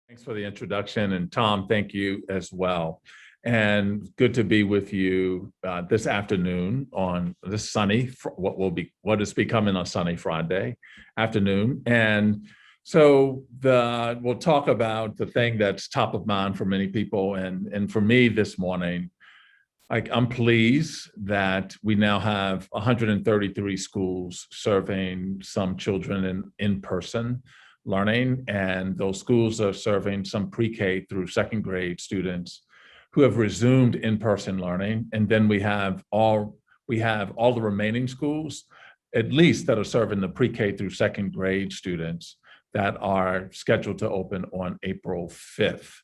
Thanks for the introduction. And Tom, thank you as well. And good to be with you this afternoon on this sunny, what is becoming a sunny Friday afternoon. And so we'll talk about the thing that's top of mind for many people. And for me this morning, I'm pleased that we now have 133 schools serving some children in person learning, and those schools are serving some pre-K through second grade students who have resumed in-person learning. And then we have all the remaining schools, at least, that are serving the pre-K through second grade students that are scheduled to open on April 5th.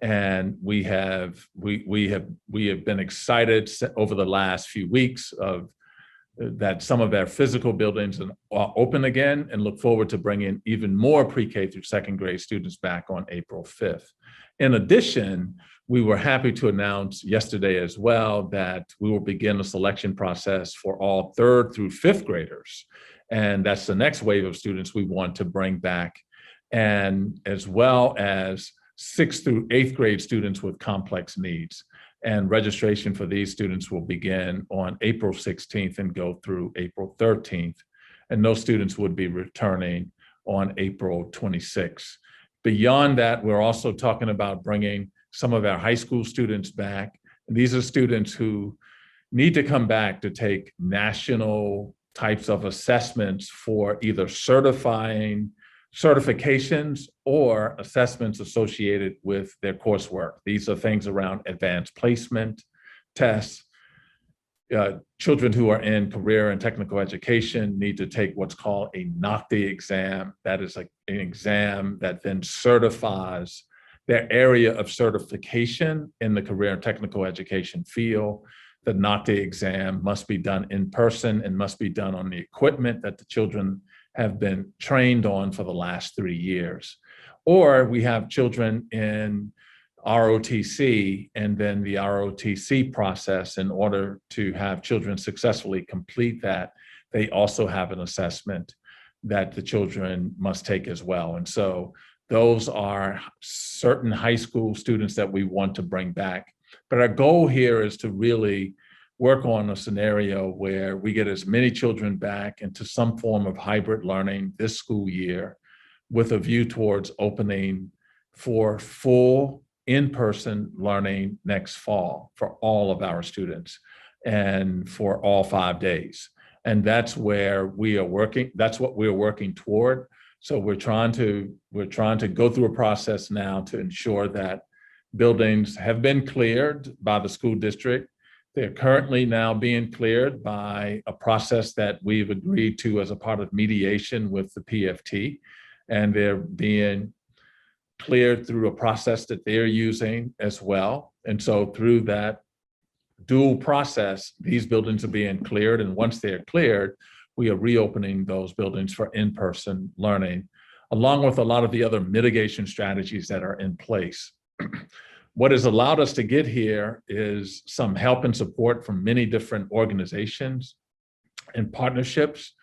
And we have been excited over the last few weeks that some of our physical buildings are open again, and look forward to bringing even more pre-K through second grade students back on April 5th. In addition, we were happy to announce yesterday as well that we will begin a selection process for all third through fifth graders. And that's the next wave of students we want to bring back, and as well as sixth through eighth grade students with complex needs. And registration for these students will begin on April 16th and go through April 13th. And those students would be returning on April 26th. Beyond that, we're also talking about bringing some of our high school students back. And these are students who need to come back to take national types of assessments for either certifications or assessments associated with their coursework. These are things around advanced placement tests. Children who are in career and technical education need to take what's called a NOCTI exam. That is an exam that then certifies their area of certification in the career and technical education field. The NOCTI exam must be done in person and must be done on the equipment that the children have been trained on for the last 3 years. Or we have children in ROTC, and then the ROTC process, in order to have children successfully complete that, they also have an assessment that the children must take as well. And so those are certain high school students that we want to bring back. But our goal here is to really work on a scenario where we get as many children back into some form of hybrid learning this school year, with a view towards opening for full in-person learning next fall for all of our students and for all 5 days. And that's where we are working. That's what we're working toward. So we're trying to go through a process now to ensure that buildings have been cleared by the school district. They're currently now being cleared by a process that we've agreed to as a part of mediation with the PFT, and they're being cleared through a process that they're using as well. And so through that dual process, these buildings are being cleared, and once they're cleared, we are reopening those buildings for in-person learning, along with a lot of the other mitigation strategies that are in place. What has allowed us to get here is some help and support from many different organizations and partnerships.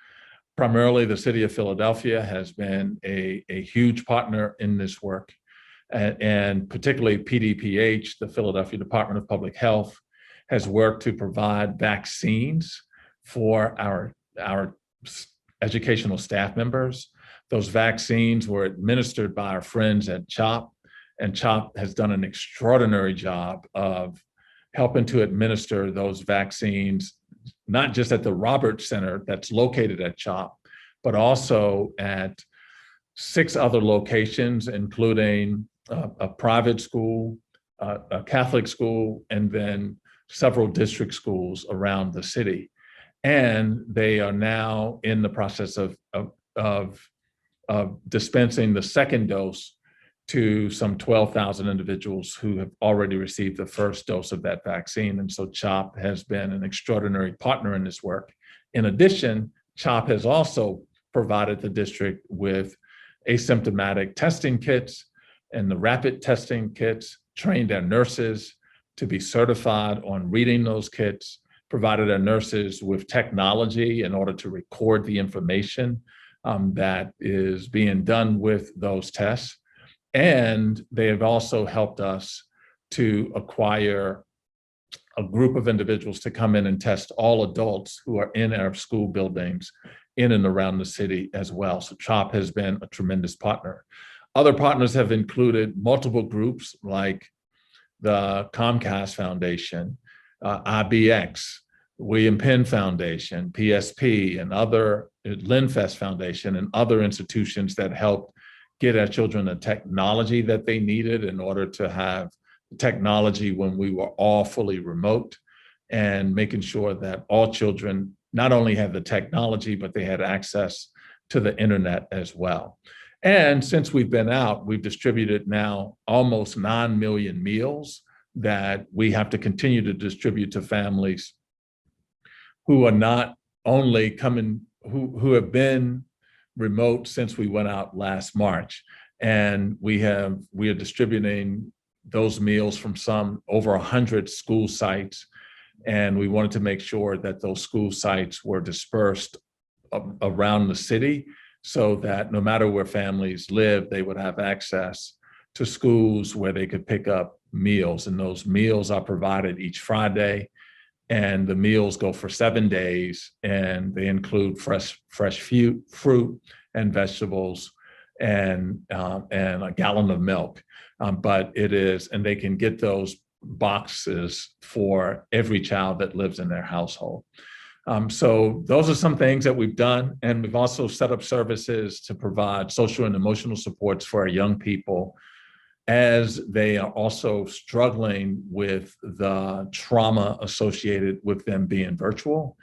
Primarily, the city of Philadelphia has been a huge partner in this work, and particularly PDPH, the Philadelphia Department of Public Health, has worked to provide vaccines for our educational staff members. Those vaccines were administered by our friends at CHOP, and CHOP has done an extraordinary job of helping to administer those vaccines, not just at the Roberts Center that's located at CHOP, but also at 6 other locations, including a private school, a Catholic school, and then several district schools around the city. And they are now in the process of dispensing the second dose to some 12,000 individuals who have already received the first dose of that vaccine. And so CHOP has been an extraordinary partner in this work. In addition, CHOP has also provided the district with asymptomatic testing kits and the rapid testing kits, trained our nurses to be certified on reading those kits, provided our nurses with technology in order to record the information that is being done with those tests. And they have also helped us to acquire a group of individuals to come in and test all adults who are in our school buildings in and around the city as well. So CHOP has been a tremendous partner. Other partners have included multiple groups like the Comcast Foundation, IBX, William Penn Foundation, PSP, and other, Linfest Foundation, and other institutions that helped get our children the technology that they needed in order to have technology when we were all fully remote, and making sure that all children not only had the technology, but they had access to the internet as well. And since we've been out, we've distributed now almost 9 million meals that we have to continue to distribute to families who are not only coming, who have been remote since we went out last March. And we are distributing those meals from over 100 school sites. And we wanted to make sure that those school sites were dispersed around the city so that no matter where families live, they would have access to schools where they could pick up meals. And those meals are provided each Friday. And the meals go for 7 days, and they include fresh fruit and vegetables and a gallon of milk. But and they can get those boxes for every child that lives in their household. So those are some things that we've done. And we've also set up services to provide social and emotional supports for our young people as they are also struggling with the trauma associated with them being virtual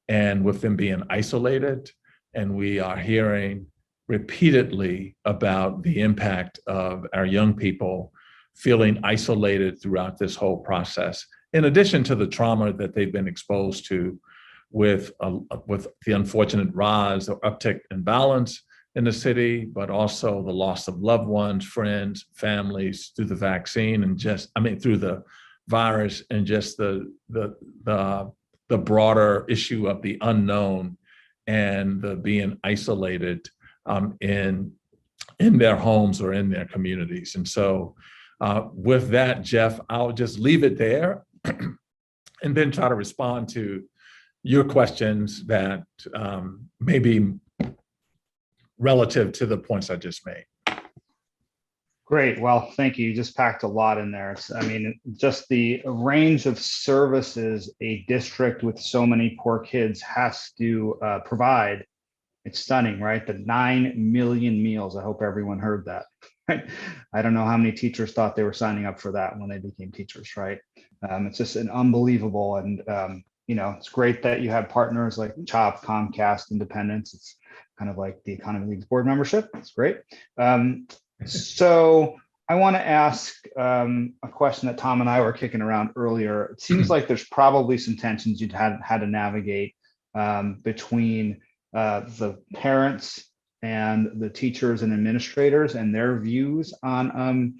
and with them being isolated. And we are hearing repeatedly about the impact of our young people feeling isolated throughout this whole process, in addition to the trauma that they've been exposed to with the unfortunate rise or uptick in violence in the city, but also the loss of loved ones, friends, families through the vaccine and through the virus, and just the broader issue of the unknown and the being isolated in their homes or in their communities. And so with that, Jeff, I'll just leave it there and then try to respond to your questions that may be relative to the points I just made. Great. Well, thank you. You just packed a lot in there. Just the range of services a district with so many poor kids has to provide. It's stunning, right? The 9 million meals. I hope everyone heard that. Right? I don't know how many teachers thought they were signing up for that when they became teachers, right? It's just an unbelievable. And, it's great that you have partners like CHOP, Comcast, Independence. It's kind of like the Economy League's board membership. It's great. So I want to ask a question that Tom and I were kicking around earlier. It seems like there's probably some tensions you'd had to navigate between the parents and the teachers and administrators and their views on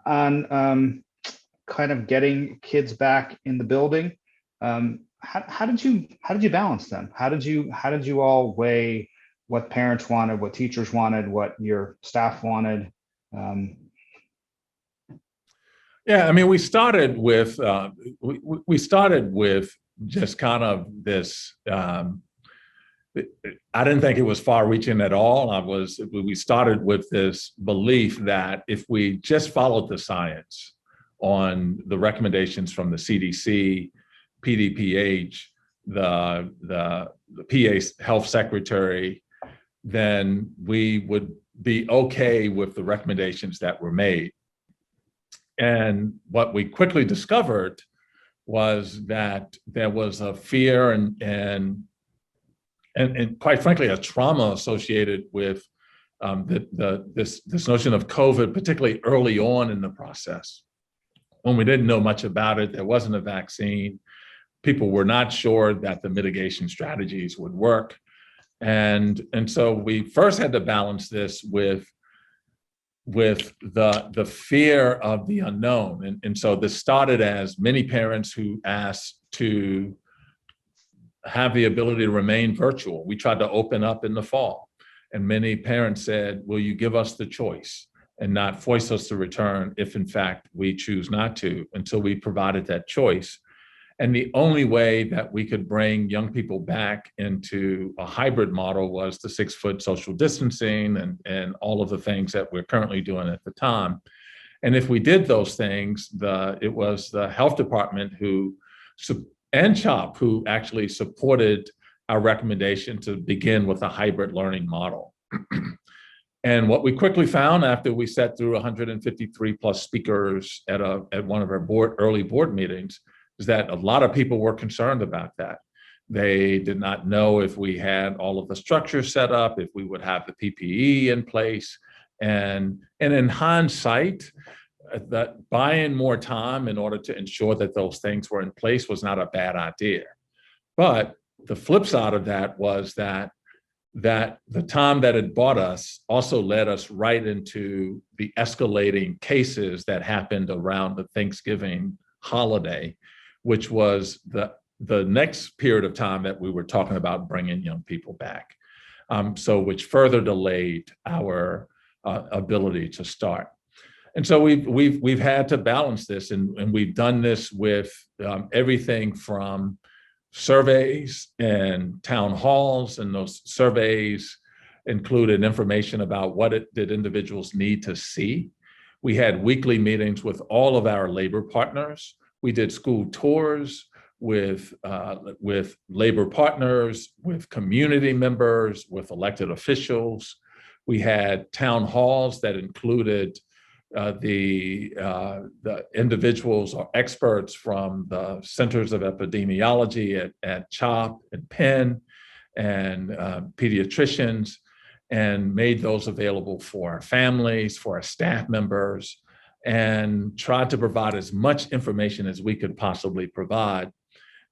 kind of getting kids back in the building. How did you balance them? How did you all weigh what parents wanted, what teachers wanted, what your staff wanted? Yeah, I mean, we started with just kind of this. I didn't think it was far-reaching at all. We started with this belief that if we just followed the science on the recommendations from the CDC, PDPH, the PA health secretary, then we would be okay with the recommendations that were made. And what we quickly discovered was that there was a fear and quite frankly, a trauma associated with this notion of COVID, particularly early on in the process, when we didn't know much about it. There wasn't a vaccine. People were not sure that the mitigation strategies would work. And so we first had to balance this with the fear of the unknown. And so this started as many parents who asked to have the ability to remain virtual. We tried to open up in the fall, and many parents said, will you give us the choice? and not force us to return if in fact we choose not to, until we provided that choice. And the only way that we could bring young people back into a hybrid model was the 6-foot social distancing and all of the things that we're currently doing at the time. And if we did those things, it was the health department and CHOP who actually supported our recommendation to begin with a hybrid learning model. And what we quickly found after we sat through 153 plus speakers at one of our early board meetings is that a lot of people were concerned about that. They did not know if we had all of the structure set up, if we would have the PPE in place. And in hindsight, that buying more time in order to ensure that those things were in place was not a bad idea. But the flip side of that was that the time that it bought us also led us right into the escalating cases that happened around the Thanksgiving holiday, which was the next period of time that we were talking about bringing young people back. Which further delayed our ability to start. And so we've had to balance this, and we've done this with everything from surveys and town halls, and those surveys included information about what did individuals need to see. We had weekly meetings with all of our labor partners. We did school tours with labor partners, with community members, with elected officials. We had town halls that included the individuals or experts from the Centers of Epidemiology at CHOP and Penn and pediatricians, and made those available for our families, for our staff members, and tried to provide as much information as we could possibly provide.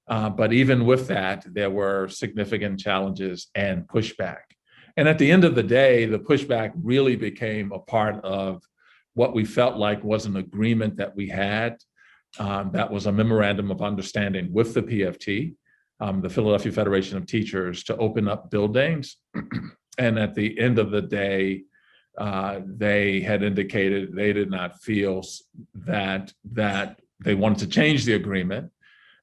But even with that, there were significant challenges and pushback. And at the end of the day, the pushback really became a part of what we felt like was an agreement that we had. That was a memorandum of understanding with the PFT, the Philadelphia Federation of Teachers, to open up buildings. And at the end of the day, they had indicated they did not feel that they wanted to change the agreement.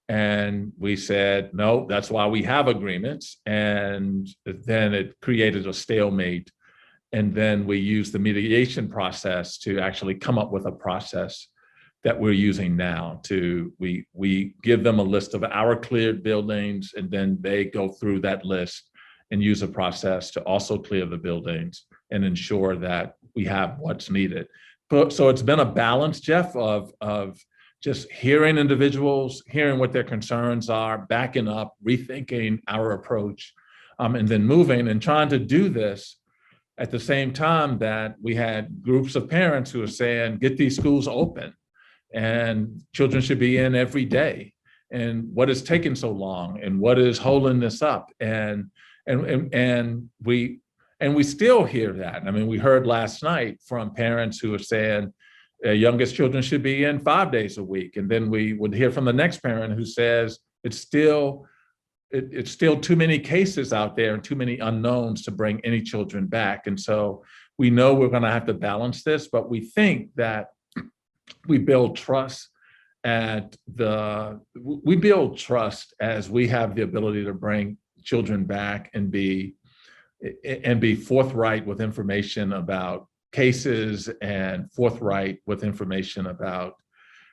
And we said, no, that's why we have agreements. And then it created a stalemate. And then we used the mediation process to actually come up with a process that we're using now. We give them a list of our cleared buildings, and then they go through that list and use a process to also clear the buildings and ensure that we have what's needed. So it's been a balance, Jeff, of just hearing individuals, hearing what their concerns are, backing up, rethinking our approach, and then moving and trying to do this at the same time that we had groups of parents who are saying, get these schools open and children should be in every day. And what is taking so long, and what is holding this up? And we still hear that. I mean, we heard last night from parents who are saying youngest children should be in 5 days a week. And then we would hear from the next parent who says it's still too many cases out there and too many unknowns to bring any children back. And so we know we're going to have to balance this, but we think that we build trust as we have the ability to bring children back and be forthright with information about cases and forthright with information about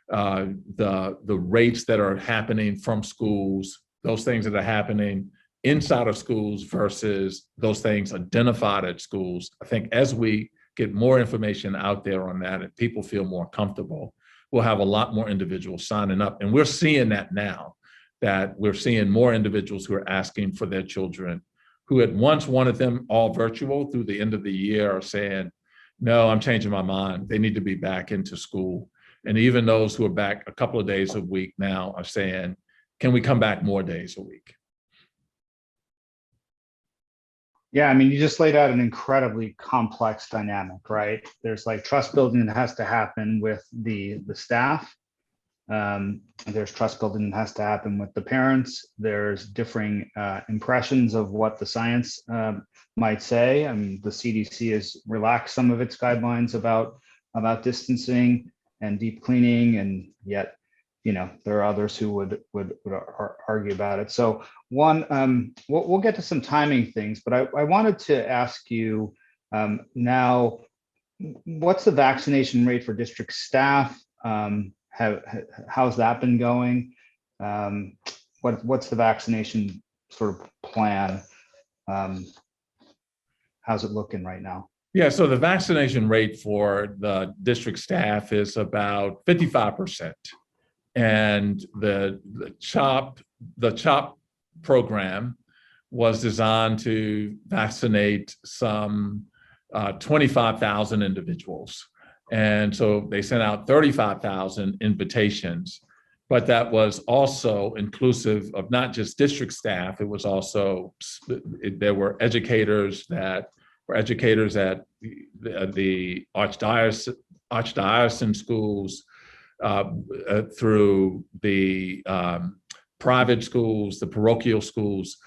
the rates that are happening from schools, those things that are happening inside of schools versus those things identified at schools. I think as we get more information out there on that and people feel more comfortable, we'll have a lot more individuals signing up. And we're seeing that now, that we're seeing more individuals who are asking for their children who had once wanted them all virtual through the end of the year are saying, no, I'm changing my mind. They need to be back into school. And even those who are back a couple of days a week now are saying, can we come back more days a week? Yeah, I mean, you just laid out an incredibly complex dynamic, right? There's like trust building that has to happen with the staff. There's trust building that has to happen with the parents. There's differing impressions of what the science might say. I mean, the CDC has relaxed some of its guidelines about distancing and deep cleaning, and yet, there are others who would argue about it. So one, we'll get to some timing things, but I wanted to ask you now, what's the vaccination rate for district staff? How's that been going? What's the vaccination sort of plan? How's it looking right now? Yeah, so the vaccination rate for the district staff is about 55%. And the CHOP program was designed to vaccinate some 25,000 individuals. And so they sent out 35,000 invitations, but that was also inclusive of not just district staff. It was also, there were educators that were educators at the archdiocesan schools, through the private schools, the parochial schools,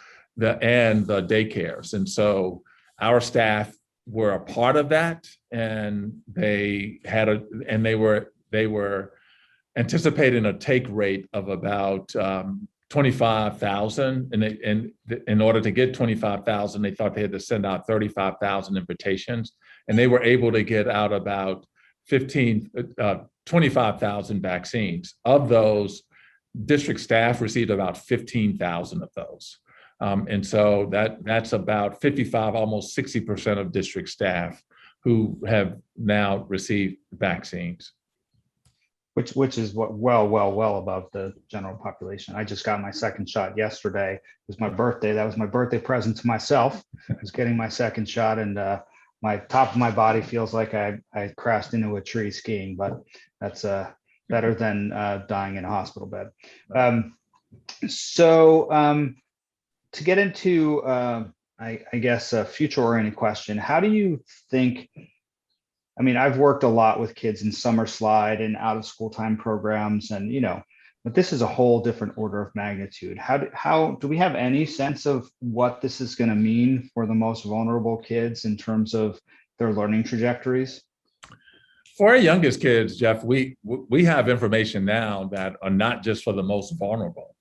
and the daycares. And so our staff were a part of that, and they were anticipating a take rate of about 25,000, and in order to get 25,000, they thought they had to send out 35,000 invitations, and they were able to get out about 25,000 vaccines. Of those, district staff received about 15,000 of those. And so that's about 55, almost 60% of district staff who have now received vaccines. Which is what well above the general population. I just got my second shot yesterday. It was my birthday. That was my birthday present to myself. I was getting my second shot, and my top of my body feels like I crashed into a tree skiing, but that's better than dying in a hospital bed. To get into, I guess, a future-oriented question, how do you think, I mean, I've worked a lot with kids in summer slide and out-of-school time programs, and, but this is a whole different order of magnitude. How do we have any sense of what this is going to mean for the most vulnerable kids in terms of their learning trajectories? For our youngest kids, Jeff, we have information now that are not just for the most vulnerable.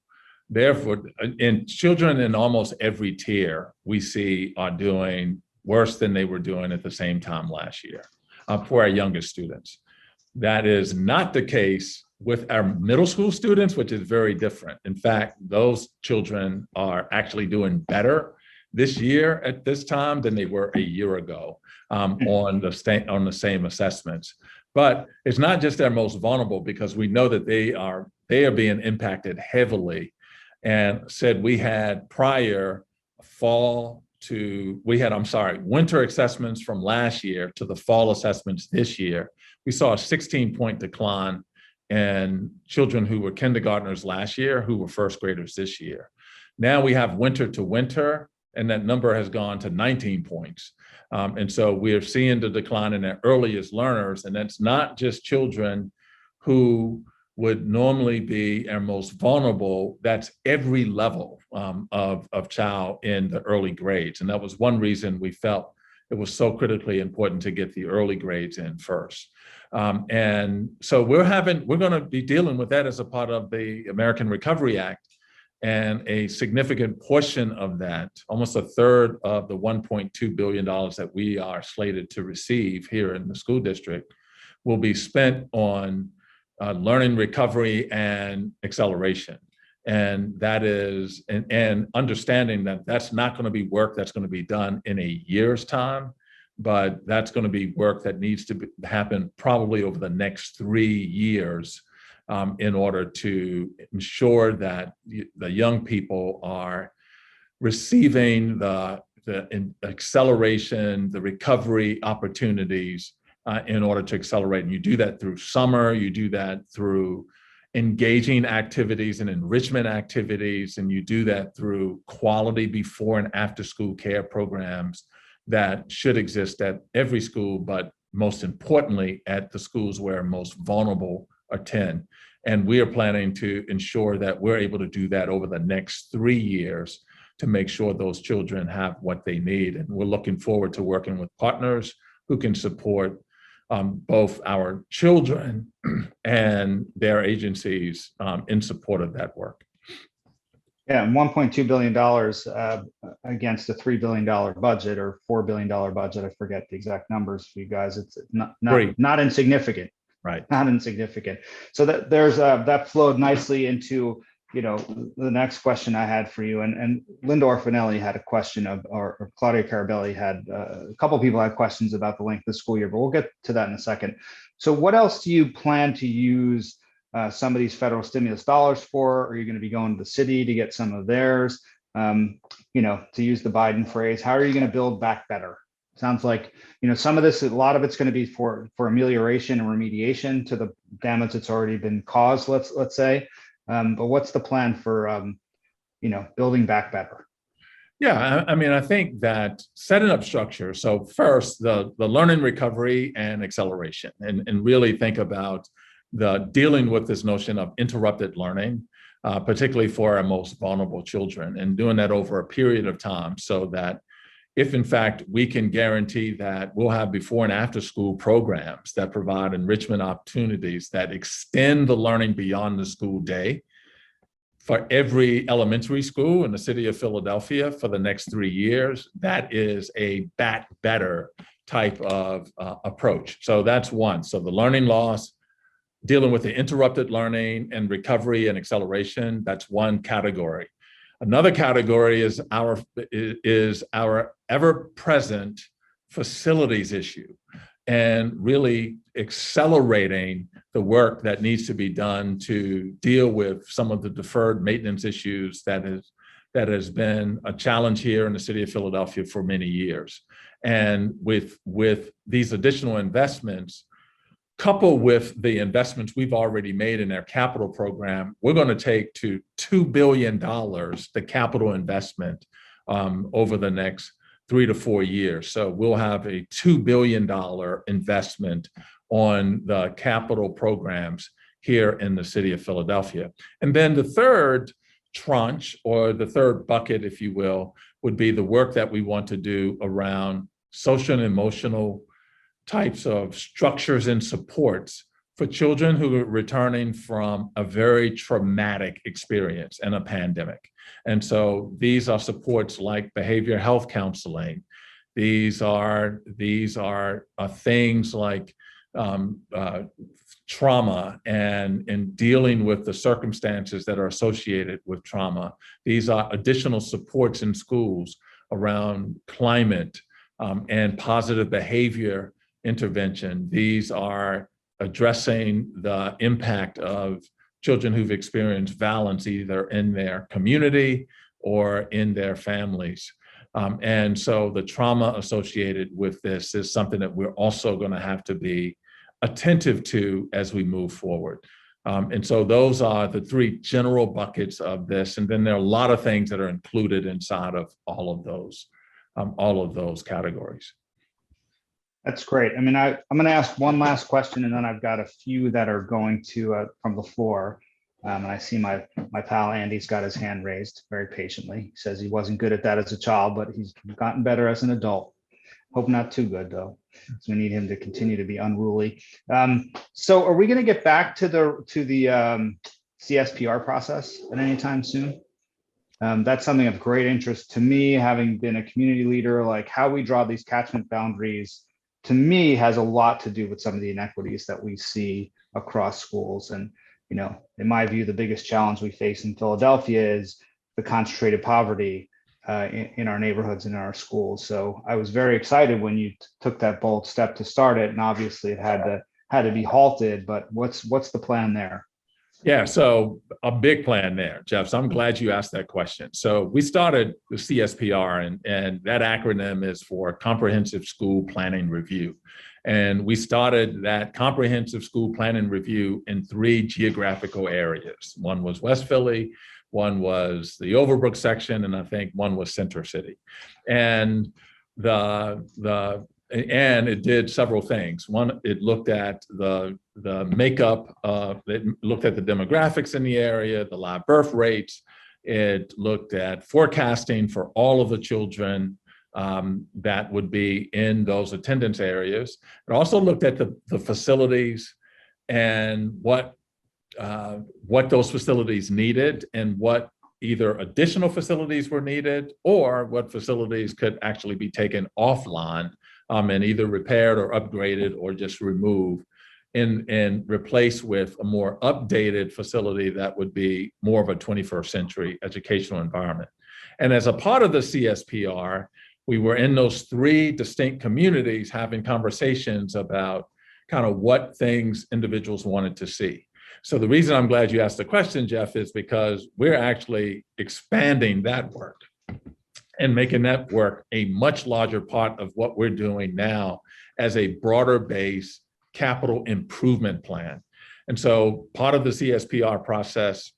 Therefore, in children in almost every tier, we see are doing worse than they were doing at the same time last year for our youngest students. That is not the case with our middle school students, which is very different. In fact, those children are actually doing better this year at this time than they were a year ago on the same assessments. But it's not just their most vulnerable, because we know that they are being impacted heavily. And said we had winter assessments from last year to the fall assessments this year. We saw a 16-point decline in children who were kindergartners last year who were first graders this year. Now we have winter to winter, and that number has gone to 19 points. And so we're seeing the decline in their earliest learners, and that's not just children who would normally be our most vulnerable. That's every level of child in the early grades. And that was one reason we felt it was so critically important to get the early grades in first. And so we're going to be dealing with that as a part of the American Recovery Act. And a significant portion of that, almost a third of the $1.2 billion that we are slated to receive here in the school district, will be spent on learning recovery and acceleration. And that is, and understanding that that's not going to be work that's going to be done in a year's time, but that's going to be work that needs to happen probably over the next 3 years in order to ensure that the young people are receiving the acceleration, the recovery opportunities in order to accelerate. And you do that through summer, you do that through engaging activities and enrichment activities, and you do that through quality before and after school care programs that should exist at every school, but most importantly at the schools where most vulnerable attend. And we are planning to ensure that we're able to do that over the next 3 years to make sure those children have what they need. And we're looking forward to working with partners who can support both our children and their agencies in support of that work. Yeah, and $1.2 billion against a $3 billion budget or $4 billion budget. I forget the exact numbers for you guys. It's not insignificant. Right. Not insignificant. So that flowed nicely into, the next question I had for you. And Linda Orfanelli had a question or Claudia Carabelli had a couple of people had questions about the length of the school year, but we'll get to that in a second. So what else do you plan to use some of these federal stimulus dollars for? Are you going to be going to the city to get some of theirs? To use the Biden phrase, how are you going to build back better? Sounds like, some of this, a lot of it's going to be for amelioration and remediation to the damage that's already been caused, let's say. But what's the plan for, building back better? Yeah, I think that setting up structure. So first, the learning recovery and acceleration, and really think about the dealing with this notion of interrupted learning, particularly for our most vulnerable children, and doing that over a period of time so that if in fact we can guarantee that we'll have before and after school programs that provide enrichment opportunities that extend the learning beyond the school day for every elementary school in the city of Philadelphia for the next 3 years, that is a better type of approach. So that's one. So the learning loss, dealing with the interrupted learning and recovery and acceleration, that's one category. Another category is our ever-present facilities issue, and really accelerating the work that needs to be done to deal with some of the deferred maintenance issues that has been a challenge here in the city of Philadelphia for many years. And with these additional investments, coupled with the investments we've already made in our capital program, we're going to take to $2 billion the capital investment over the next 3 to 4 years. So we'll have a $2 billion investment on the capital programs here in the city of Philadelphia. And then the third tranche, or the third bucket, if you will, would be the work that we want to do around social and emotional types of structures and supports for children who are returning from a very traumatic experience and a pandemic. And so these are supports like behavioral health counseling. These are things like trauma and dealing with the circumstances that are associated with trauma. These are additional supports in schools around climate and positive behavior intervention. These are addressing the impact of children who've experienced violence either in their community or in their families. And so the trauma associated with this is something that we're also going to have to be attentive to as we move forward. And so those are the three general buckets of this. And then there are a lot of things that are included inside of all of those categories. That's great. I mean, I'm going to ask one last question, and then I've got a few that are going to from the floor. And I see my pal Andy's got his hand raised very patiently. He says he wasn't good at that as a child, but he's gotten better as an adult. Hope not too good though. So we need him to continue to be unruly. So are we going to get back to the CSPR process at any time soon? That's something of great interest to me, having been a community leader. Like how we draw these catchment boundaries, to me, has a lot to do with some of the inequities that we see across schools. And, in my view, the biggest challenge we face in Philadelphia is the concentrated poverty in our neighborhoods and in our schools. So I was very excited when you took that bold step to start it, and obviously it had to be halted. But what's the plan there? Yeah, so a big plan there, Jeff. So I'm glad you asked that question. So we started the CSPR, and that acronym is for Comprehensive School Planning Review. And we started that comprehensive school planning review in 3 geographical areas. One was West Philly, one was the Overbrook section, and I think one was Center City. And the and it did several things. One, it looked at the makeup, it looked at the demographics in the area, the live birth rates. It looked at forecasting for all of the children that would be in those attendance areas. It also looked at the facilities and what those facilities needed and what either additional facilities were needed or what facilities could actually be taken offline and either repaired or upgraded or just removed and replaced with a more updated facility that would be more of a 21st century educational environment. And as a part of the CSPR, we were in those 3 distinct communities having conversations about kind of what things individuals wanted to see. So the reason I'm glad you asked the question, Jeff, is because we're actually expanding that work and making that work a much larger part of what we're doing now as a broader base capital improvement plan. And so part of the CSPR process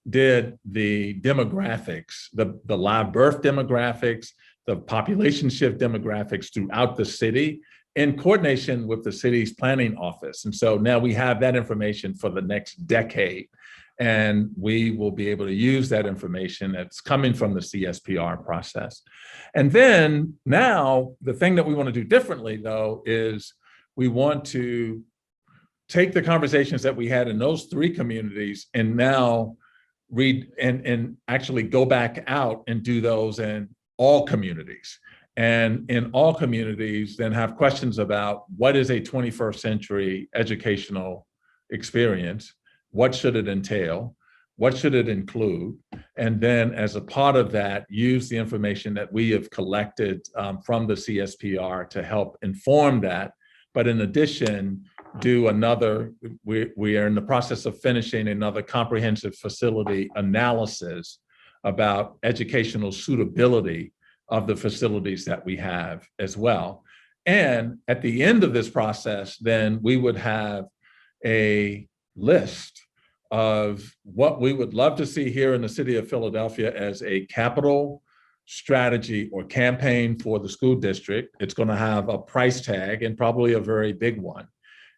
did the demographics, the live birth demographics, the population shift demographics throughout the city in coordination with the city's planning office. And so now we have that information for the next decade. And we will be able to use that information that's coming from the CSPR process. And then now the thing that we want to do differently, though, is we want to take the conversations that we had in those 3 communities and now read and actually go back out and do those in all communities. And in all communities, then have questions about what is a 21st century educational experience? What should it entail? What should it include? And then as a part of that, use the information that we have collected from the CSPR to help inform that. But in addition, do another, we are in the process of finishing another comprehensive facility analysis about educational suitability of the facilities that we have as well. And at the end of this process, then we would have a list of what we would love to see here in the city of Philadelphia as a capital strategy or campaign for the school district. It's going to have a price tag and probably a very big one.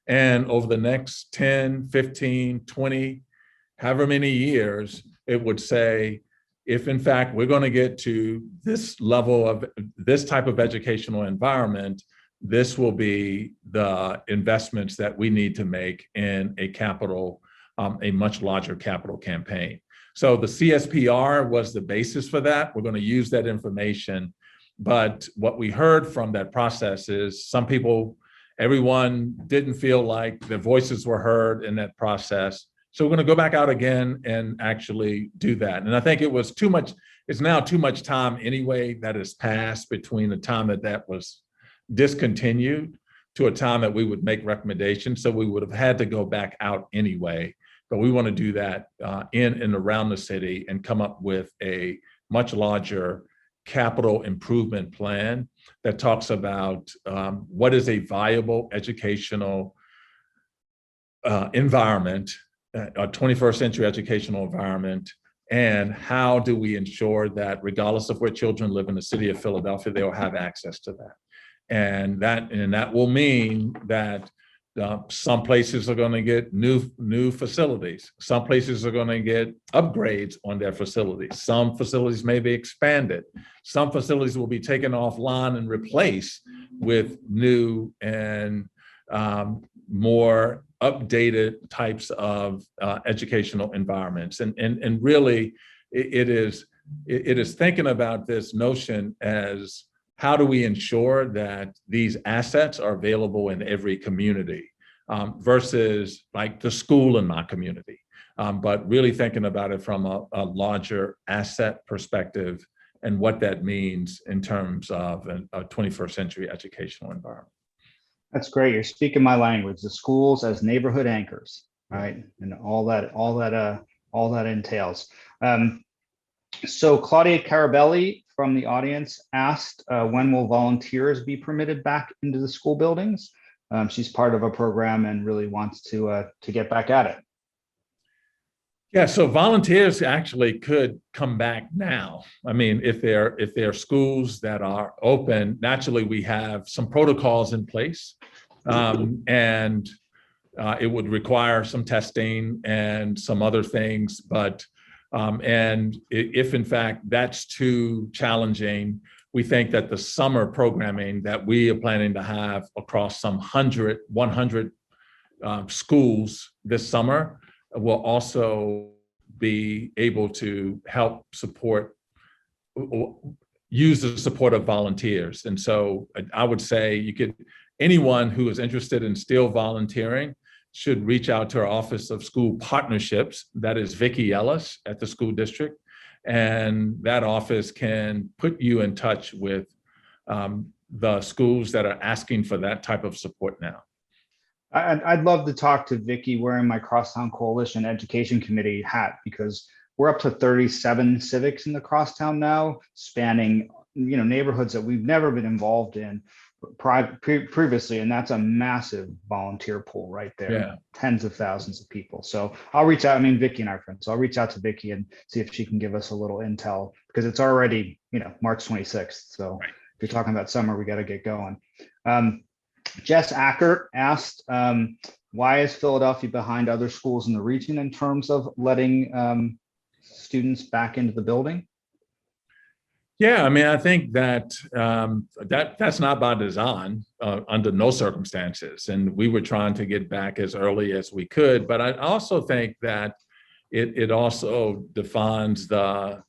And over the next 10, 15, 20, however many years, it would say, if in fact we're going to get to this level of this type of educational environment, this will be the investments that we need to make in a capital, a much larger capital campaign. So the CSPR was the basis for that. We're going to use that information. But what we heard from that process is some people, everyone didn't feel like their voices were heard in that process. So we're going to go back out again and actually do that. And I think it was too much, it's now too much time anyway that has passed between the time that that was discontinued to a time that we would make recommendations. So we would have had to go back out anyway. But we want to do that in and around the city and come up with a much larger capital improvement plan that talks about what is a viable educational environment, a 21st century educational environment, and how do we ensure that regardless of where children live in the city of Philadelphia, they will have access to that. And that will mean that some places are going to get new facilities. Some places are going to get upgrades on their facilities. Some facilities may be expanded. Some facilities will be taken offline and replaced with new and more updated types of educational environments. And really, it is thinking about this notion as how do we ensure that these assets are available in every community versus like the school in my community, but really thinking about it from a larger asset perspective and what that means in terms of a 21st century educational environment. That's great. You're speaking my language. The schools as neighborhood anchors, right? And all that entails. So Claudia Carabelli from the audience asked, when will volunteers be permitted back into the school buildings? She's part of a program and really wants to get back at it. Yeah, so volunteers actually could come back now. I mean, if there are schools that are open, naturally we have some protocols in place, and it would require some testing and some other things. But and if in fact that's too challenging, we think that the summer programming that we are planning to have across some 100 schools this summer will also be able to help support, use the support of volunteers. And so I would say anyone who is interested in still volunteering should reach out to our Office of School Partnerships. That is Vicki Ellis at the school district. And that office can put you in touch with the schools that are asking for that type of support now. I'd love to talk to Vicki wearing my Crosstown Coalition Education Committee hat, because we're up to 37 civics in the Crosstown now, spanning neighborhoods that we've never been involved in previously, and that's a massive volunteer pool right there. Yeah. Tens of thousands of people. So I'll reach out. I mean, Vicki and I are friends, so I'll reach out to Vicki and see if she can give us a little intel, because it's already March 26th. So right. If you're talking about summer, we got to get going. Jess Acker asked, why is Philadelphia behind other schools in the region in terms of letting students back into the building? Yeah, I mean, I think that that's not by design under no circumstances. And we were trying to get back as early as we could. But I also think that it also defines the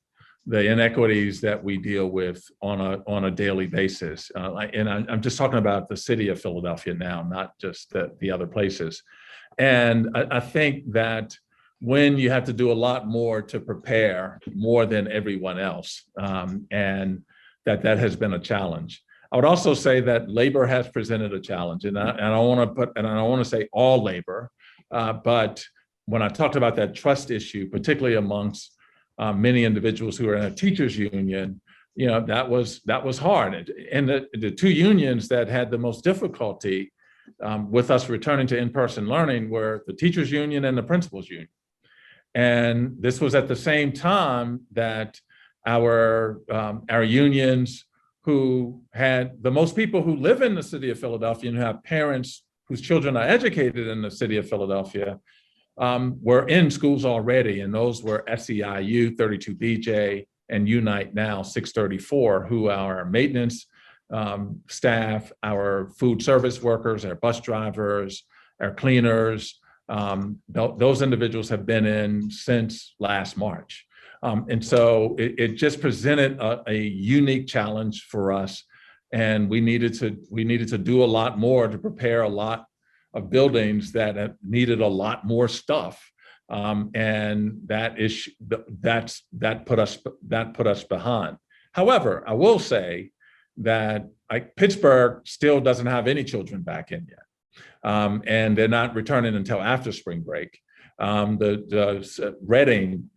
inequities that we deal with on a daily basis. And I'm just talking about the city of Philadelphia now, not just the other places. And I think that when you have to do a lot more to prepare more than everyone else, and that has been a challenge. I would also say that labor has presented a challenge, and I don't want to say all labor, but when I talked about that trust issue, particularly amongst many individuals who are in a teachers union, that was hard. And the two unions that had the most difficulty with us returning to in-person learning were the teachers union and the principals union. And this was at the same time that our unions, who had the most people who live in the city of Philadelphia and who have parents whose children are educated in the city of Philadelphia, were in schools already. And those were SEIU 32BJ and Unite Now 634, who are our maintenance staff, our food service workers, our bus drivers, our cleaners. Those individuals have been in since last March. And so it just presented a unique challenge for us. And we needed to do a lot more to prepare a lot of buildings that needed a lot more stuff. And that put us behind. However, I will say that Pittsburgh still doesn't have any children back in yet. And they're not returning until after spring break. The Reading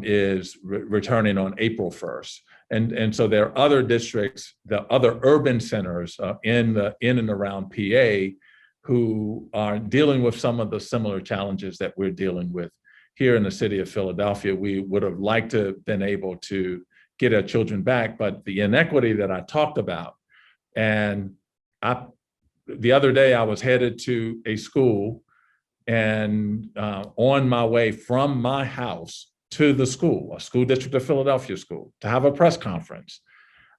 is returning on April 1st. And so there are other districts, the other urban centers in and around PA who are dealing with some of the similar challenges that we're dealing with here in the city of Philadelphia. We would have liked to have been able to get our children back, but the inequity that I talked about, and the other day I was headed to a school, and on my way from my house to the school, a school district of Philadelphia school, to have a press conference,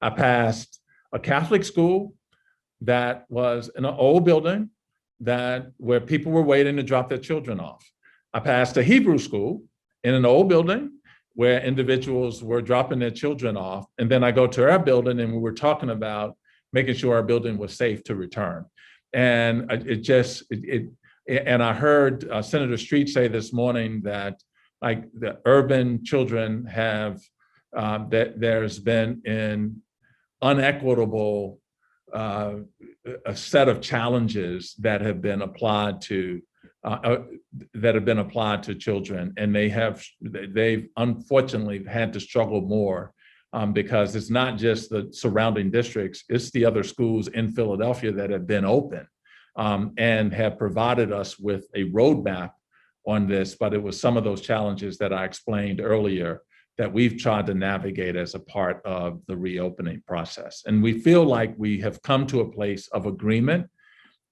I passed a Catholic school that was in an old building where people were waiting to drop their children off. I passed a Hebrew school in an old building where individuals were dropping their children off. And then I go to our building, and we were talking about making sure our building was safe to return. And and I heard Senator Street say this morning that the urban children have, that there's been an unequitable a set of challenges that have been applied to children, and they've unfortunately had to struggle more because it's not just the surrounding districts, it's the other schools in Philadelphia that have been open and have provided us with a roadmap on this, but it was some of those challenges that I explained earlier that we've tried to navigate as a part of the reopening process. And we feel like we have come to a place of agreement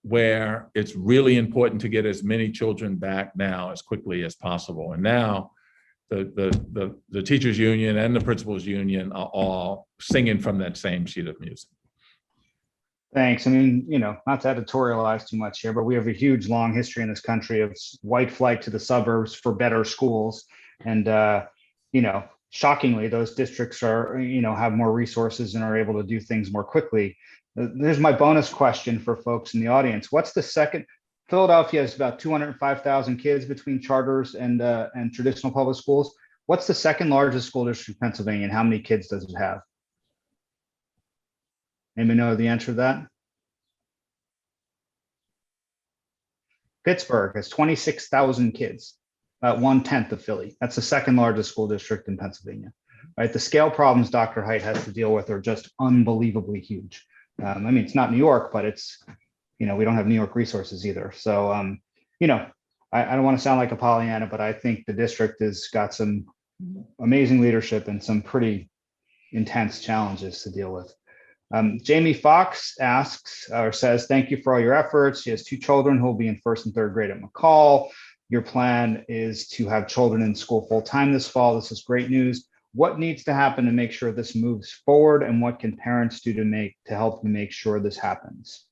where it's really important to get as many children back now as quickly as possible. And now the teachers union and the principals union are all singing from that same sheet of music. Thanks. I mean, not to editorialize too much here, but we have a huge, long history in this country of white flight to the suburbs for better schools. And, shockingly, those districts are, have more resources and are able to do things more quickly. There's my bonus question for folks in the audience. What's the second? Philadelphia has about 205,000 kids between charters and traditional public schools. What's the second largest school district in Pennsylvania, and how many kids does it have? Anybody know the answer to that? Pittsburgh has 26,000 kids, about 1/10 of Philly. That's the second largest school district in Pennsylvania. Right? The scale problems Dr. Hite has to deal with are just unbelievably huge. I mean, it's not New York, but it's, we don't have New York resources either. So, I don't want to sound like a Pollyanna, but I think the district has got some amazing leadership and some pretty intense challenges to deal with. Jamie Fox asks or says, thank you for all your efforts. She has 2 children who will be in 1st and 3rd grade at McCall. Your plan is to have children in school full time this fall. This is great news. What needs to happen to make sure this moves forward, and what can parents do to help you make sure this happens?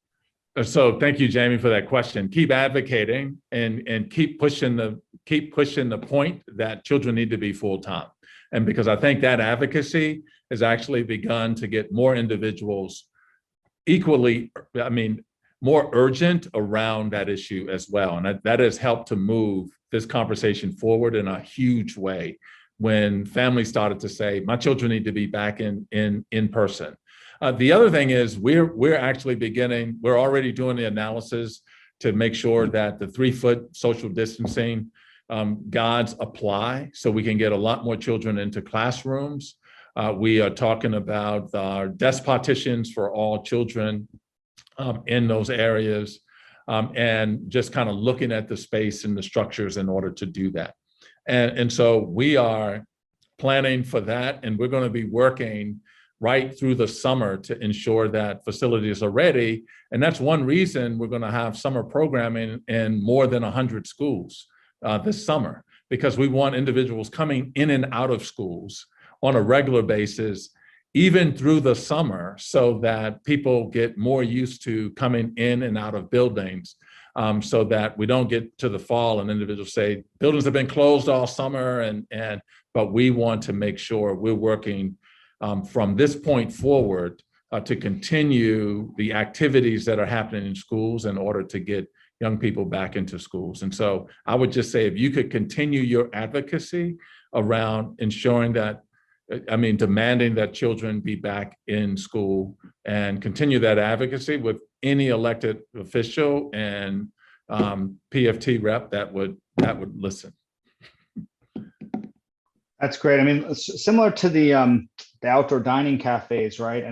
So thank you, Jamie, for that question. Keep advocating and keep pushing the point that children need to be full time. And because I think that advocacy has actually begun to get more individuals equally, more urgent around that issue as well. And that has helped to move this conversation forward in a huge way when families started to say, my children need to be back in person. The other thing is we're actually we're already doing the analysis to make sure that the 3-foot social distancing guides apply so we can get a lot more children into classrooms. We are talking about our desk partitions for all children in those areas, and just kind of looking at the space and the structures in order to do that. And so we are planning for that, and we're going to be working right through the summer to ensure that facilities are ready. And that's one reason we're going to have summer programming in more than 100 schools this summer, because we want individuals coming in and out of schools on a regular basis, even through the summer, so that people get more used to coming in and out of buildings, so that we don't get to the fall and individuals say, buildings have been closed all summer, but we want to make sure we're working from this point forward to continue the activities that are happening in schools in order to get young people back into schools. And so I would just say, if you could continue your advocacy around ensuring that, demanding that children be back in school, and continue that advocacy with any elected official and PFT rep that would listen. That's great. Similar to the outdoor dining cafes, right?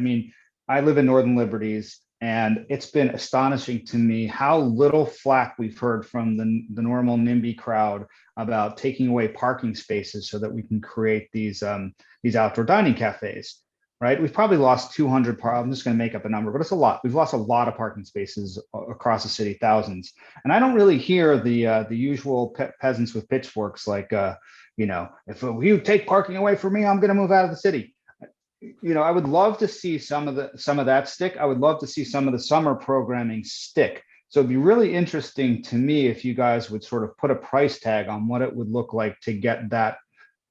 I live in Northern Liberties, and it's been astonishing to me how little flack we've heard from the normal NIMBY crowd about taking away parking spaces so that we can create these outdoor dining cafes, right? We've probably lost 200 I'm just going to make up a number, but it's a lot. We've lost a lot of parking spaces across the city, thousands. And I don't really hear the usual peasants with pitchforks like, if you take parking away from me, I'm going to move out of the city. I would love to see some of that stick. I would love to see some of the summer programming stick. So it'd be really interesting to me if you guys would sort of put a price tag on what it would look like to get that,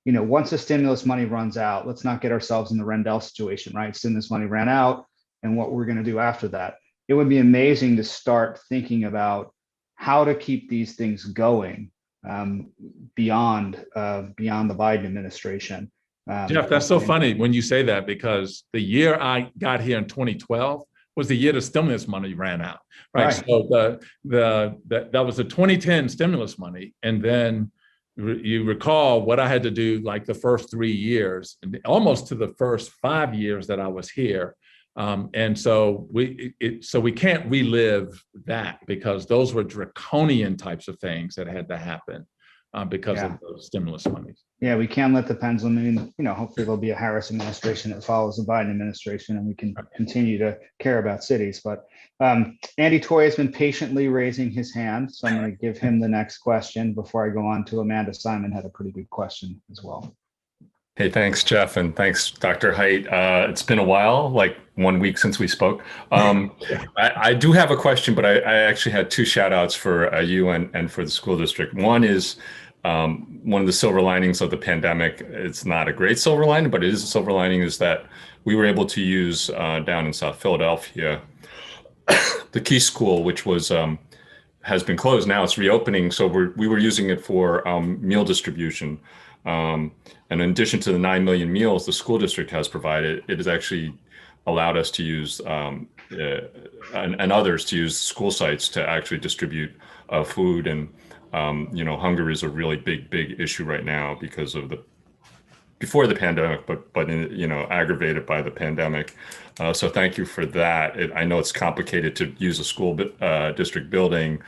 once the stimulus money runs out. Let's not get ourselves in the Rendell situation, right? Stimulus money ran out, and what we're going to do after that. It would be amazing to start thinking about how to keep these things going beyond the Biden administration. Jeff, that's so funny when you say that, because the year I got here in 2012 was the year the stimulus money ran out, right? So that was the 2010 stimulus money, and then you recall what I had to do like the first 3 years, almost to the first 5 years that I was here, and so we can't relive that, because those were draconian types of things that had to happen because Yeah. of the stimulus monies. Yeah, we can't let the pendulum, hopefully there'll be a Harris administration that follows the Biden administration and we can continue to care about cities. But Andy Toy has been patiently raising his hand. So I'm going to give him the next question before I go on to Amanda. Simon had a pretty good question as well. Hey, thanks, Jeff, and thanks, Dr. Hite. It's been a while, like 1 week since we spoke. I do have a question, but I actually had two shout outs for you and for the school district. One is one of the silver linings of the pandemic. It's not a great silver lining, but it is a silver lining, is that we were able to use down in South Philadelphia, the Key School, which was has been closed. Now it's reopening. So we were using it for meal distribution. And in addition to the 9 million meals the school district has provided, it has actually allowed us to use and others to use school sites to actually distribute food. And hunger is a really big issue right now because of before the pandemic, but aggravated by the pandemic. So thank you for that. I know it's complicated to use a school district building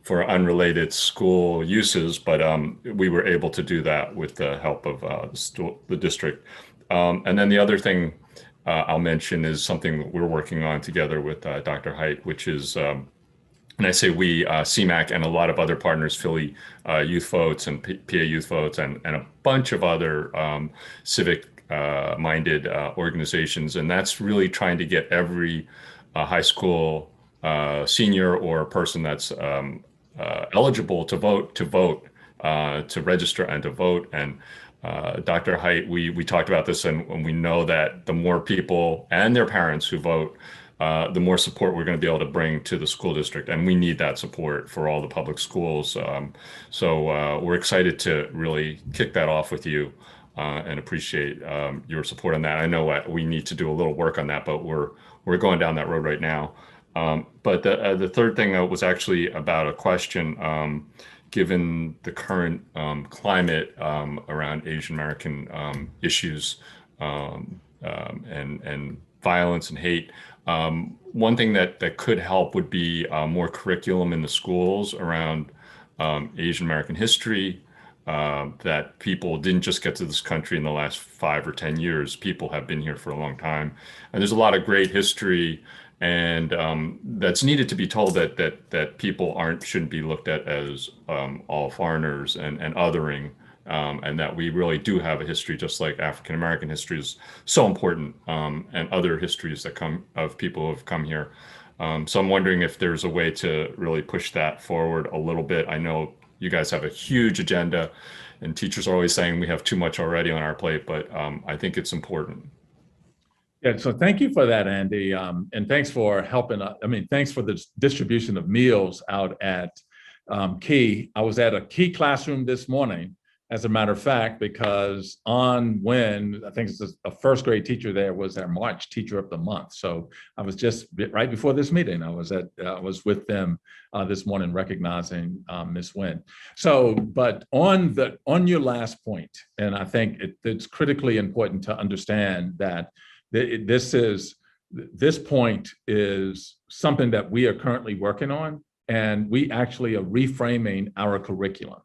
for unrelated school uses, but we were able to do that with the help of the district. And then the other thing I'll mention is something that we're working on together with Dr. Hite, which is, and I say we, CMAC and a lot of other partners, Philly Youth Votes and PA Youth Votes, and a bunch of other civic-minded organizations. And that's really trying to get every high school senior or person that's eligible to vote, to register and to vote. And Dr. Hite, we talked about this, and we know that the more people and their parents who vote, the more support we're going to be able to bring to the school district. And we need that support for all the public schools. So we're excited to really kick that off with you and appreciate your support on that. I know we need to do a little work on that, but we're going down that road right now. But the third thing was actually about a question, given the current climate around Asian American issues and violence and hate. One thing that could help would be more curriculum in the schools around Asian American history, that people didn't just get to this country in the last 5 or 10 years. People have been here for a long time. And there's a lot of great history, and that's needed to be told, that people shouldn't be looked at as all foreigners and othering, and that we really do have a history, just like African American history is so important, and other histories that come of people who have come here. So I'm wondering if there's a way to really push that forward a little bit. I know you guys have a huge agenda, and teachers are always saying we have too much already on our plate, but I think it's important. Yeah, so thank you for that, Andy. And thanks for helping. Thanks for the distribution of meals out at Key. I was at a Key classroom this morning, as a matter of fact, because I think it's a first grade teacher there was our March Teacher of the Month. So I was just right before this meeting, I was with them this morning recognizing Miss Wynn. So, but on your last point, and I think it's critically important to understand that this point is something that we are currently working on, and we actually are reframing our curriculum.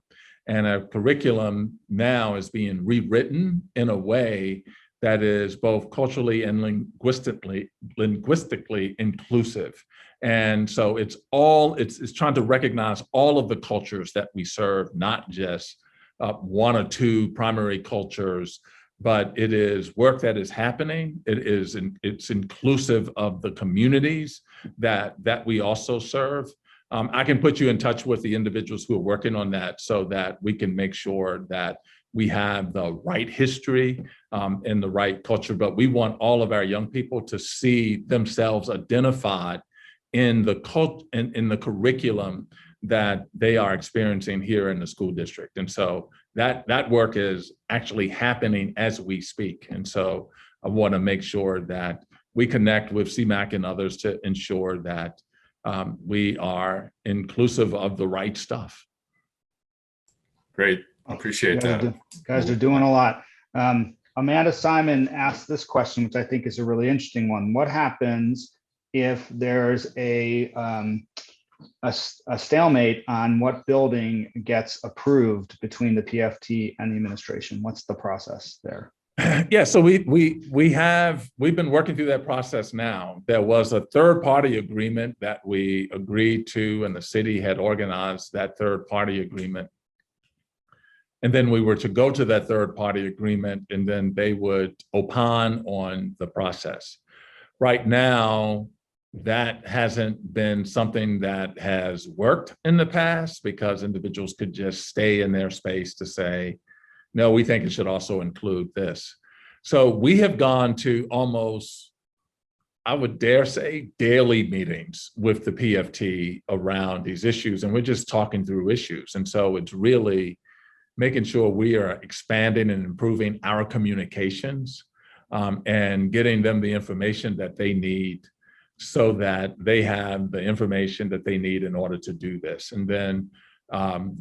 And our curriculum now is being rewritten in a way that is both culturally and linguistically inclusive. And so it's trying to recognize all of the cultures that we serve, not just one or two primary cultures, but it is work that is happening. It's inclusive of the communities that we also serve. I can put you in touch with the individuals who are working on that so that we can make sure that we have the right history and the right culture. But we want all of our young people to see themselves identified in the curriculum that they are experiencing here in the school district. And so that work is actually happening as we speak. And so I want to make sure that we connect with CMAC and others to ensure that we are inclusive of the right stuff. Great, appreciate that. Guys are doing a lot. Amanda Simon asked this question, which I think is a really interesting one. What happens if there's a a stalemate on what building gets approved between the PFT and the administration. What's the process there? Yeah, so we've been working through that process now. There was a third-party agreement that we agreed to, and the city had organized that third-party agreement. And then we were to go to that third-party agreement, and then they would opine on the process. Right now, that hasn't been something that has worked in the past, because individuals could just stay in their space to say, no, we think it should also include this. So we have gone to almost, I would dare say, daily meetings with the PFT around these issues, and we're just talking through issues. And so it's really making sure we are expanding and improving our communications, and getting them the information that they need, so that they have the information that they need in order to do this. And then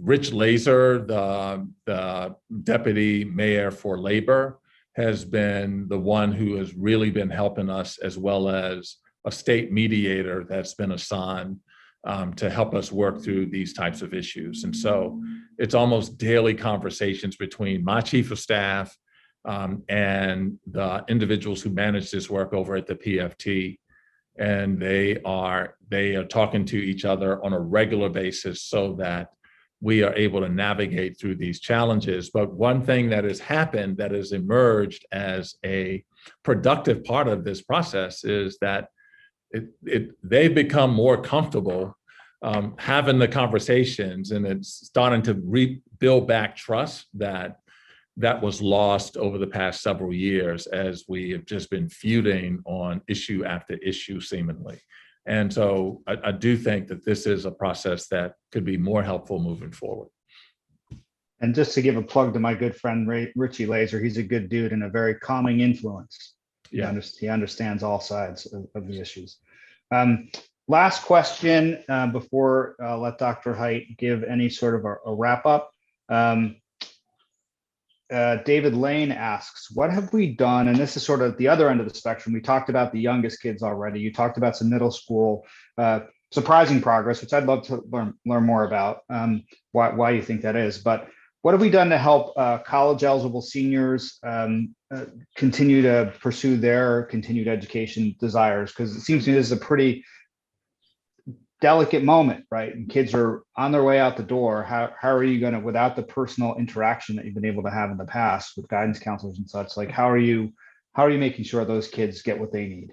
Rich Laser, the deputy mayor for labor, has been the one who has really been helping us, as well as a state mediator that's been assigned to help us work through these types of issues. And so it's almost daily conversations between my chief of staff and the individuals who manage this work over at the PFT. And they are talking to each other on a regular basis, so that we are able to navigate through these challenges. But one thing that has happened, that has emerged as a productive part of this process, is that they've become more comfortable having the conversations, and it's starting to rebuild back trust that was lost over the past several years, as we have just been feuding on issue after issue, seemingly. And so I do think that this is a process that could be more helpful moving forward. And just to give a plug to my good friend Richie Laser, he's a good dude and a very calming influence. Yeah. He understands all sides of the issues. Last question before let Dr. Hite give any sort of a wrap up. David Lane asks, what have we done? And this is sort of the other end of the spectrum. We talked about the youngest kids already. You talked about some middle school surprising progress, which I'd love to learn more about, why you think that is. But what have we done to help college eligible seniors continue to pursue their continued education desires? Because it seems to me this is a pretty delicate moment, right? And kids are on their way out the door. How are you going to, without the personal interaction that you've been able to have in the past with guidance counselors and such, like how are you making sure those kids get what they need?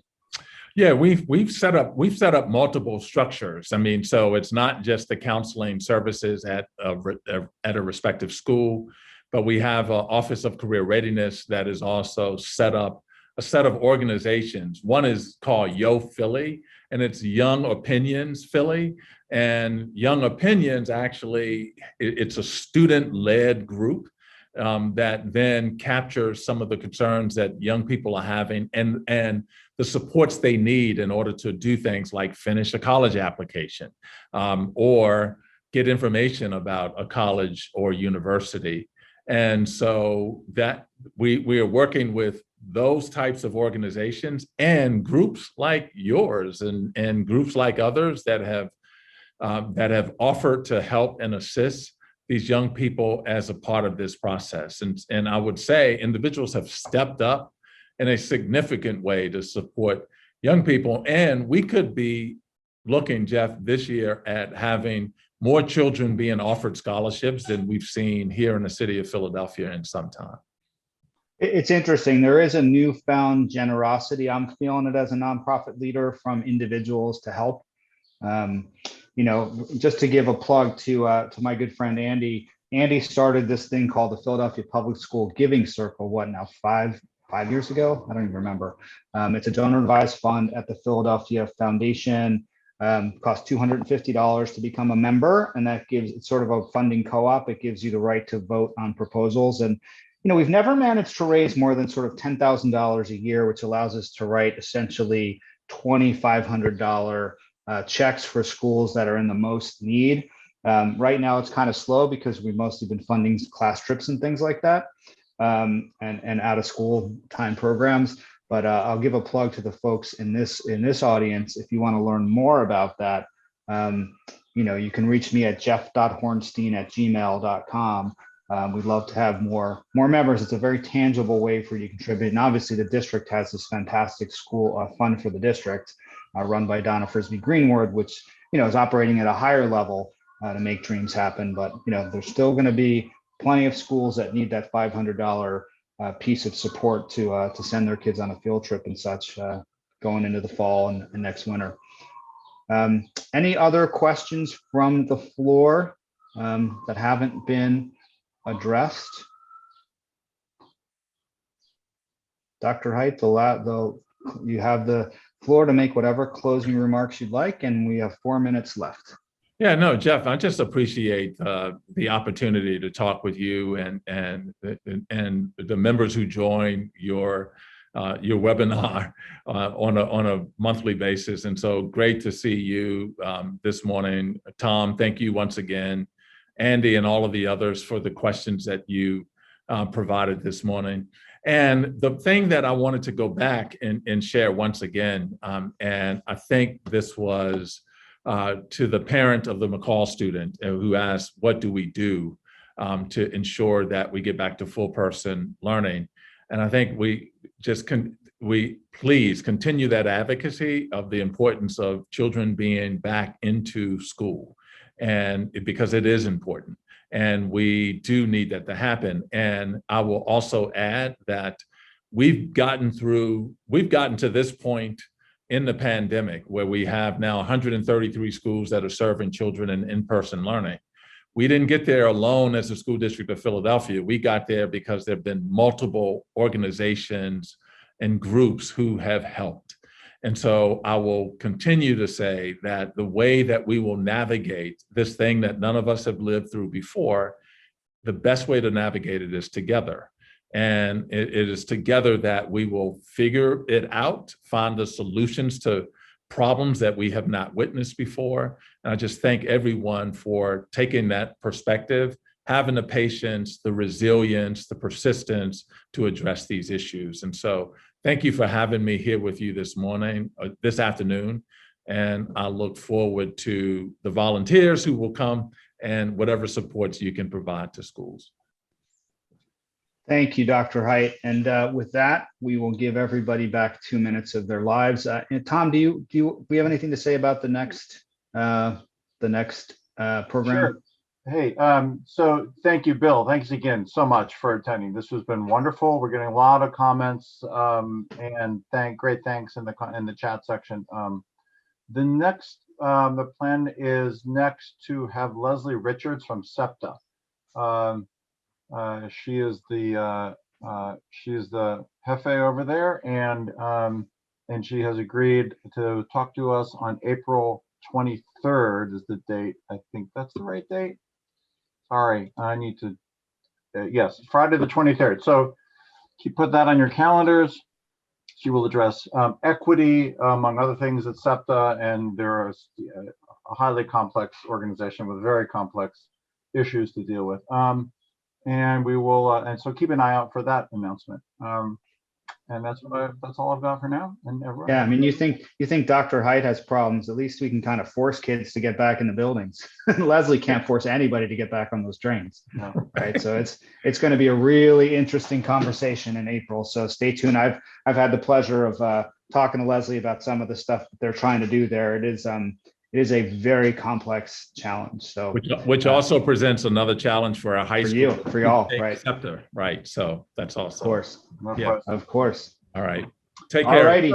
Yeah, we've set up multiple structures. I mean, so it's not just the counseling services at a respective school, but we have an Office of Career Readiness that is also set up a set of organizations. One is called Yo Philly, and it's Young Opinions Philly. And Young Opinions, actually, it's a student-led group that then captures some of the concerns that young people are having, and the supports they need in order to do things like finish a college application, or get information about a college or university. And so that we are working with those types of organizations and groups like yours and groups like others that have offered to help and assist these young people as a part of this process. And I would say individuals have stepped up in a significant way to support young people. And we could be looking, Jeff, this year at having more children being offered scholarships than we've seen here in the city of Philadelphia in some time. It's interesting. There is a newfound generosity. I'm feeling it as a nonprofit leader from individuals to help. Just to give a plug to my good friend Andy. Andy started this thing called the Philadelphia Public School Giving Circle. What now? Five years ago? I don't even remember. It's a donor advised fund at the Philadelphia Foundation. Costs $250 to become a member, and that gives it's sort of a funding co-op. It gives you the right to vote on proposals. And we've never managed to raise more than sort of $10,000 a year, which allows us to write essentially $2,500 checks for schools that are in the most need. Right now, it's kind of slow because we've mostly been funding class trips and things like that, and out of school time programs. But I'll give a plug to the folks in this audience. If you want to learn more about that, You can reach me at jeff.hornstein@gmail.com. We'd love to have more members. It's a very tangible way for you to contribute. And obviously the district has this fantastic school fund for the district run by Donna Frisbee Greenwood, which, is operating at a higher level to make dreams happen. But, there's still going to be plenty of schools that need that $500 piece of support to send their kids on a field trip and such going into the fall and next winter. Any other questions from the floor that haven't been addressed? Dr. Hite, you have the floor to make whatever closing remarks you'd like, and we have 4 minutes left. Yeah, no, Jeff, I just appreciate the opportunity to talk with you and the members who join your webinar on a monthly basis. And so great to see you this morning. Tom, thank you once again. Andy and all of the others for the questions that you provided this morning. And the thing that I wanted to go back and share once again, and I think this was to the parent of the McCall student who asked, what do we do to ensure that we get back to full person learning? And I think we please continue that advocacy of the importance of children being back into school, and because it is important. And we do need that to happen. And I will also add that we've gotten to this point in the pandemic where we have now 133 schools that are serving children in in-person learning. We didn't get there alone as the school district of Philadelphia. We got there because there have been multiple organizations and groups who have helped. And so I will continue to say that the way that we will navigate this thing that none of us have lived through before, the best way to navigate it is together. And it is together that we will figure it out, find the solutions to problems that we have not witnessed before. And I just thank everyone for taking that perspective, having the patience, the resilience, the persistence to address these issues. And so thank you for having me here with you this afternoon. And I look forward to the volunteers who will come and whatever supports you can provide to schools. Thank you, Dr. Hite. And with that, we will give everybody back 2 minutes of their lives. And Tom, do we have anything to say about the next program? Sure. Hey, so thank you, Bill. Thanks again so much for attending. This has been wonderful. We're getting a lot of comments and great thanks in the chat section. The plan is next to have Leslie Richards from Septa. She is the jefe over there, and she has agreed to talk to us on April 23rd is the date. I think that's the right date. Sorry, I need to. Yes, Friday the 23rd. So you put that on your calendars. She will address equity, among other things, at Septa, and there is a highly complex organization with very complex issues to deal with. And we will, and so keep an eye out for that announcement. And that's all I've got for now. And everyone. Yeah, I mean, you think Dr. Hite has problems? At least we can kind of force kids to get back in the buildings. Leslie can't force anybody to get back on those trains, right? So it's going to be a really interesting conversation in April. So stay tuned. I've had the pleasure of talking to Leslie about some of the stuff that they're trying to do there. It is a very complex challenge. So which also presents another challenge for our high school. For y'all, right? Septa, right. So that's also. Of course. Yeah. Of course. All right. Take care. All righty.